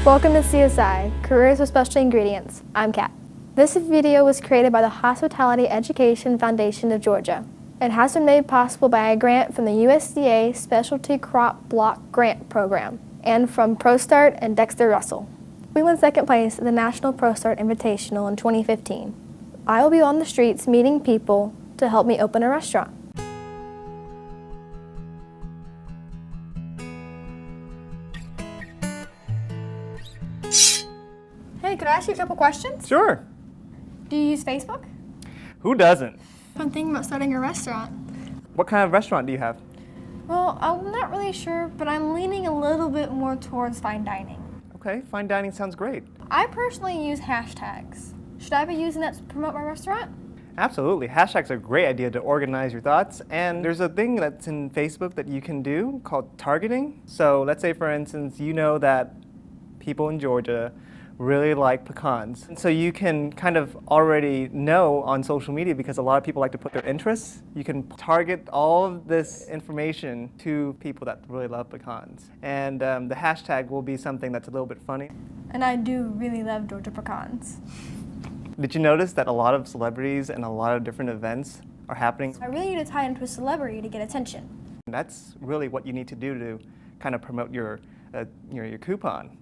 Welcome to CSI, Careers with Special Ingredients. I'm Kat. This video was created by the Hospitality Education Foundation of Georgia. It has been made possible by a grant from the USDA Specialty Crop Block Grant Program and from ProStart and Dexter Russell. We won second place at the National ProStart Invitational in 2015. I will be on the streets meeting people to help me open a restaurant. Hey, could I ask you a couple questions? Sure. Do you use Facebook? Who doesn't? I'm thinking about starting a restaurant. What kind of restaurant do you have? Well, I'm not really sure, but I'm leaning a little bit more towards fine dining. Okay, fine dining sounds great. I personally use hashtags. Should I be using that to promote my restaurant? Absolutely. Hashtags are a great idea to organize your thoughts. And there's a thing that's in Facebook that you can do called targeting. So let's say, for instance, you know that people in Georgia really like pecans. And so you can kind of already know on social media, because a lot of people like to put their interests, you can target all of this information to people that really love pecans. And the hashtag will be something that's a little bit funny. And I do really love Georgia pecans. Did you notice that a lot of celebrities and a lot of different events are happening? I really need to tie into a celebrity to get attention. And that's really what you need to do to kind of promote your coupon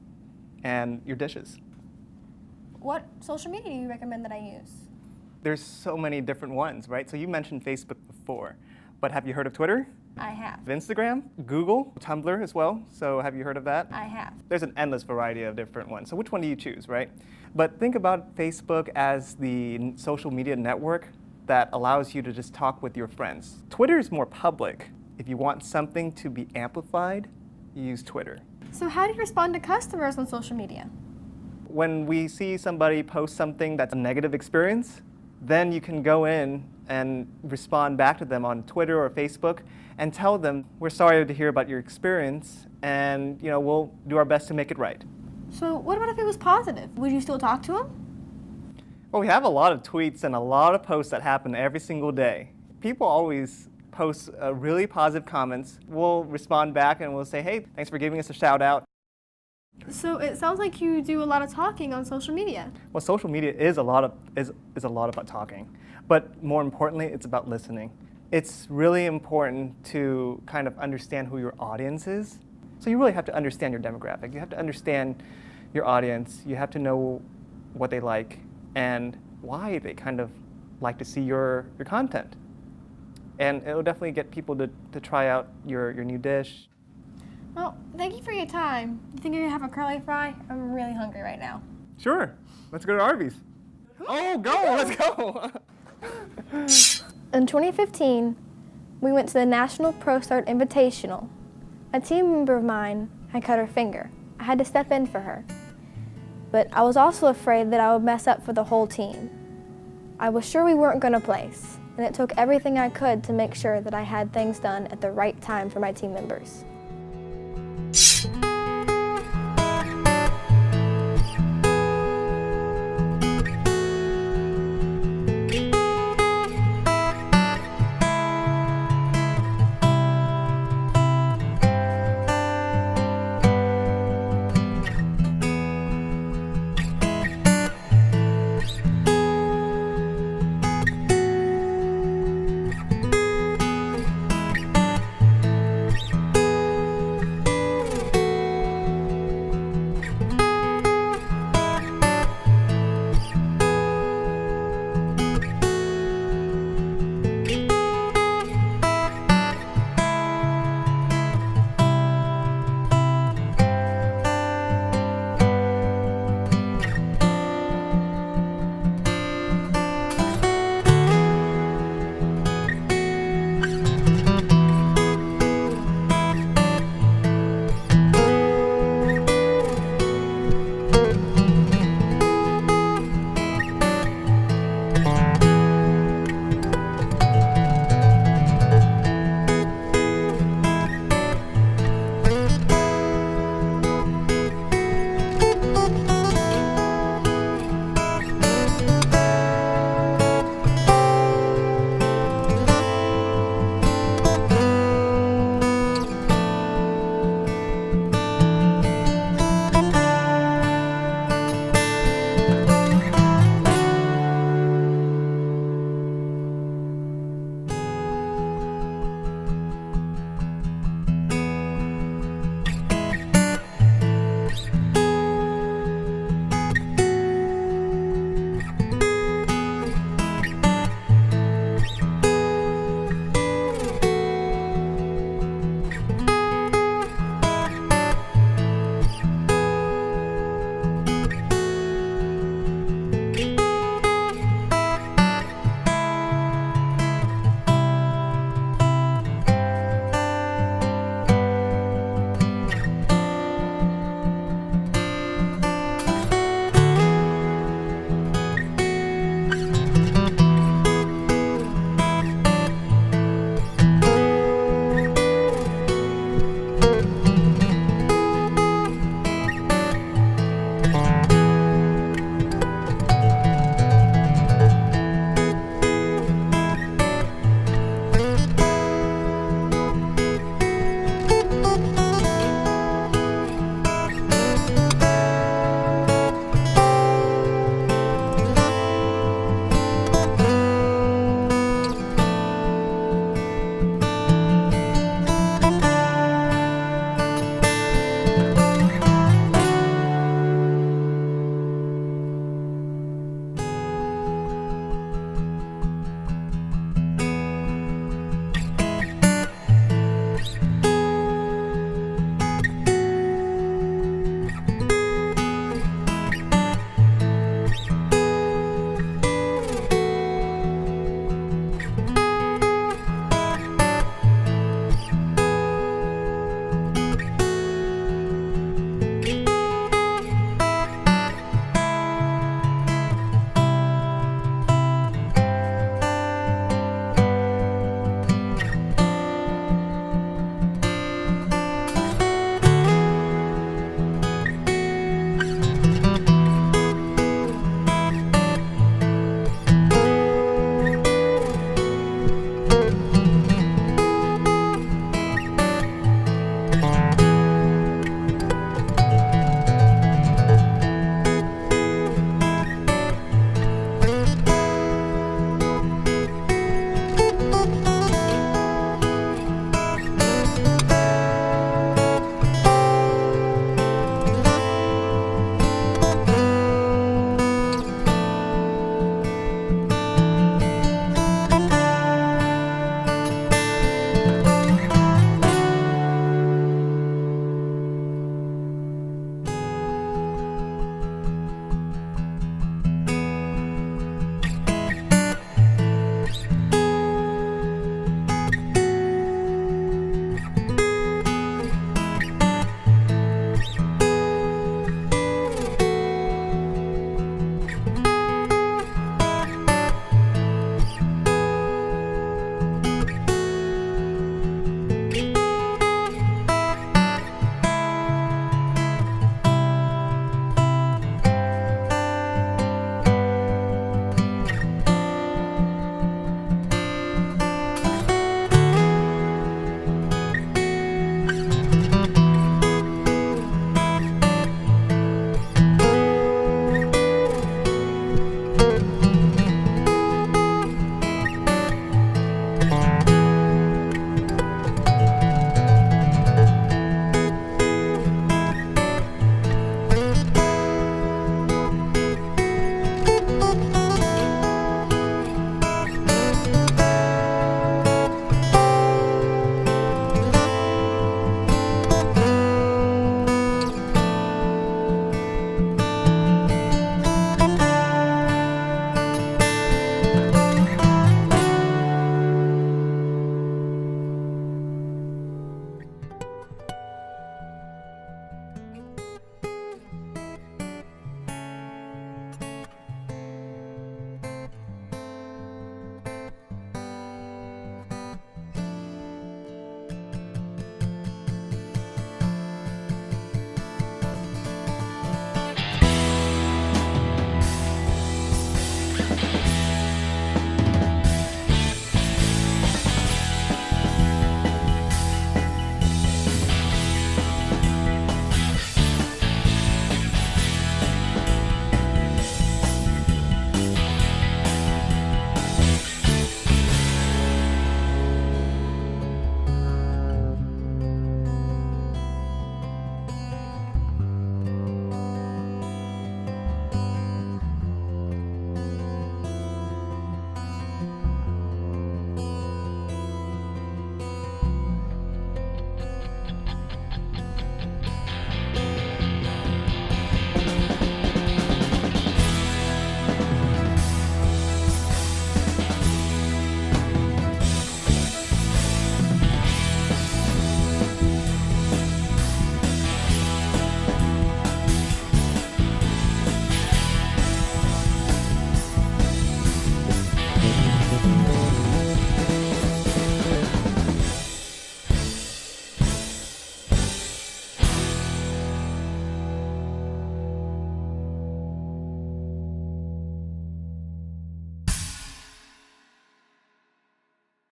and your dishes. What social media do you recommend that I use? There's so many different ones, right? So you mentioned Facebook before, but have you heard of Twitter? I have. Instagram, Google, Tumblr as well. So have you heard of that? I have. There's an endless variety of different ones. So which one do you choose, right? But think about Facebook as the social media network that allows you to just talk with your friends. Twitter is more public. If you want something to be amplified, you use Twitter. So how do you respond to customers on social media? When we see somebody post something that's a negative experience, then you can go in and respond back to them on Twitter or Facebook and tell them, we're sorry to hear about your experience, and we'll do our best to make it right. So what about if it was positive? Would you still talk to him? Well, we have a lot of tweets and a lot of posts that happen every single day. People always post really positive comments. We'll respond back and we'll say, hey, thanks for giving us a shout out. So it sounds like you do a lot of talking on social media. Well, social media is a lot about talking, but more importantly, it's about listening. It's really important to kind of understand who your audience is. So you really have to understand your demographic. You have to understand your audience. You have to know what they like and why they kind of like to see your content. And it'll definitely get people to try out your new dish. Well, thank you for your time. You think you're gonna have a curly fry? I'm really hungry right now. Sure. Let's go to Arby's. Oh, go! Let's go! In 2015, we went to the National ProStart Invitational. A team member of mine had cut her finger. I had to step in for her. But I was also afraid that I would mess up for the whole team. I was sure we weren't gonna place, and it took everything I could to make sure that I had things done at the right time for my team members.